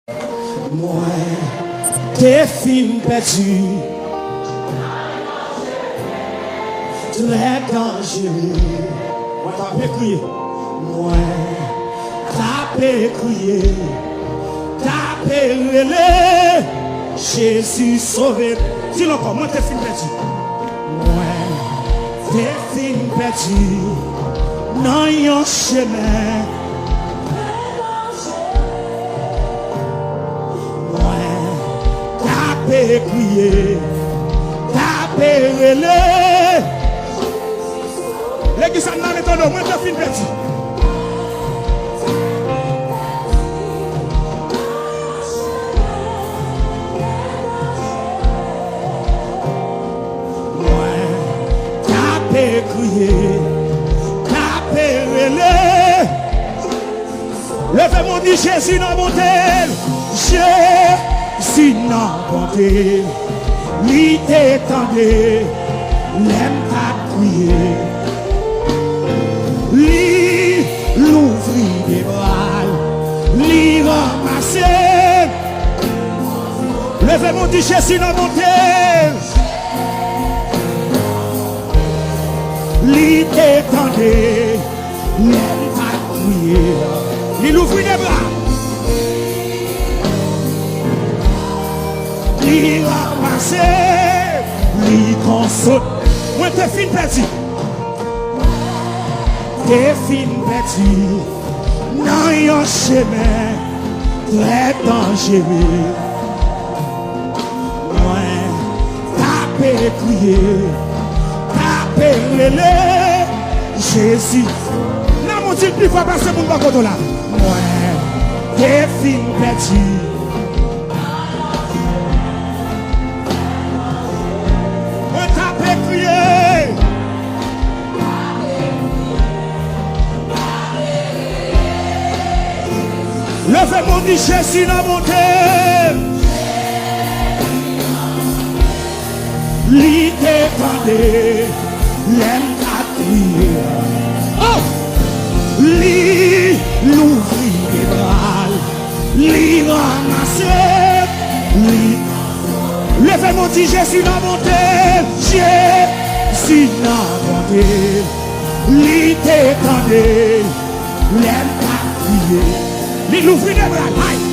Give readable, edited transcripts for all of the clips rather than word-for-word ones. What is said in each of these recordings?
Mwen te fin perdu, très dangereux. Mwen tape crier, mwen tape crier, tape relé, Jésus sauvé. Dis-le encore, mwen te fin perdu. Mwen te fin perdu, nan yon chemin. Tape crier, tape relé. L'église n'a pas été moi je fin perdu. Moi, tape crier, tape relé. Levez mon dit Jésus dans mon tel. Si non bonté, lui t'étendait, l'aime ta crier, lui l'ouvrit des bras, lui ramasser. Levez mon dit Jésus dans mon tel, lui t'étendait, l'aime ta crier, lui l'ouvrit des bras. Li ramasse, li console. Moi t'es fin perdu. T'es fin perdu. Dans yon chemin très dangereux. Moi tape crier, tape relé, Jésus. N'a mon Dieu plus fort passer mon bakoto là. Moi t'es fin perdu. Levez mon dit Jésus dans mon terre. Li dépendait, l'aime à crier. Oh! Li l'ouvrit des bras, li ramassait, li. Levez mon dit Jésus dans mon terre. Jésus dans mon terre. Li dépendait, l'aime à crier. Il ouvrit des bras, aïe.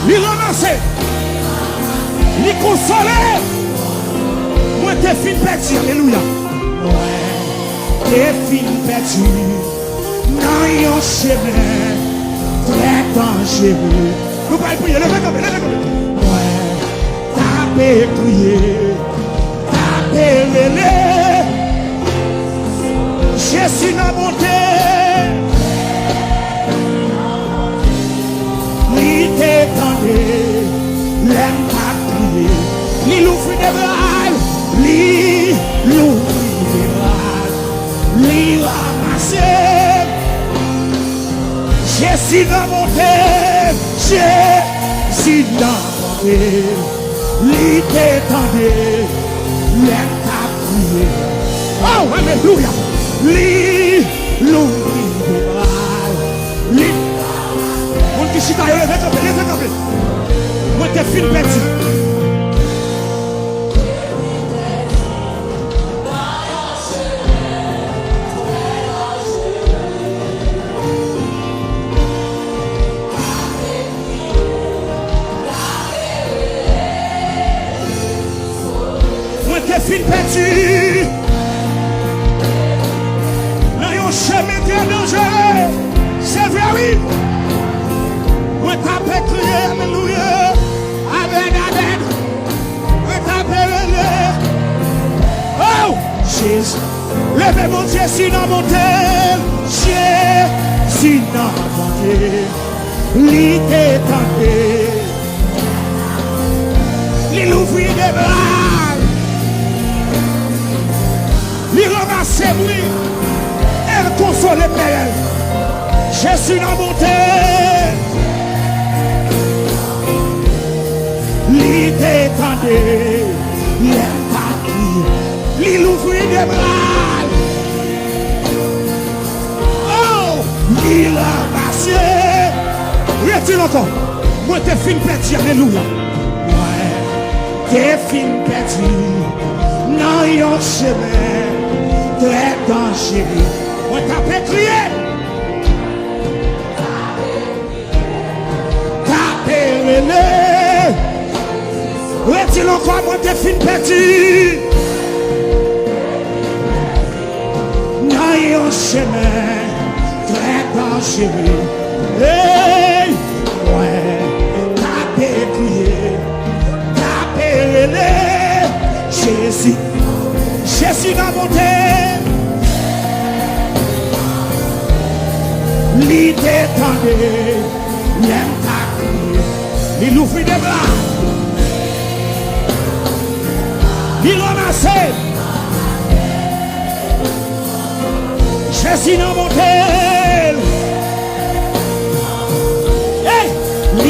Il ramasse, il console. Moi t'es fin perdu, alléluia. Moi t'es fin perdu. Dans yon chemin très dangereux. Nous pouvons prier, levez comme, levez comme. Moi tape crier, tape relé. Jésus n'a monté. Li t'étendait, l'aime pas crier. Li l'ouvrit des bras, li l'ouvrit des bras, li ramassait. Jésus dans mon terre, Jésus dans mon terre. Li t'étendait, l'aime pas crier. Oh, alléluia. Li l'ouvrit des bras, li. Mon qui chita, levez campé. Moi t'es fin perdu. Moi t'es fin perdu. Dans yon chemin très dangereux. C'est vrai. Moi tape crier, alléluia, amen, amen. Moi tape relé. Oh, Jésus, levez mon Jésus dans mon terre. Jésus dans mon terre. Li t'étendait, li l'ouvrit des bras, li ramasse oui, elle console Père. Jésus dans mon terre. Li t'étendait, l'aime pas crier, li l'ouvrit des bras. Oh, il a passé, dit encore. Moi, t'es fin perdu. Alléluia. Moi, t'es fin perdu. Non, yon chemin. Très dangereux. Moi, t'as fait crier. T'as fait relais. Retire encore. Moi, t'es fin perdu. Non, yon chemin. Très dangereux. Hey, ouais, tapez, crier, tapez, relais. Jésus, Jésus va monter. L'idée tendée, l'aime ta crier. Il ouvre des bras. Il ramasse. Jésus va monter.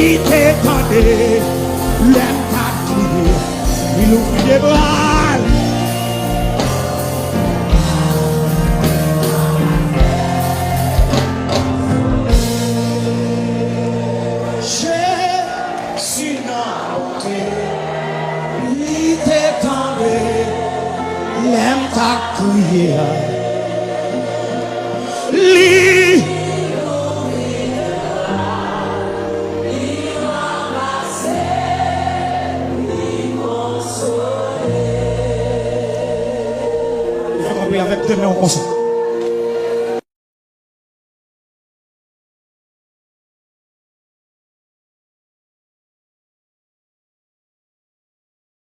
Il t'étendait, l'aime ta crier, il ouvre des bras. Jésus n'a monté, il t'étendait, l'aime ta crier. Avec deux mains au consent.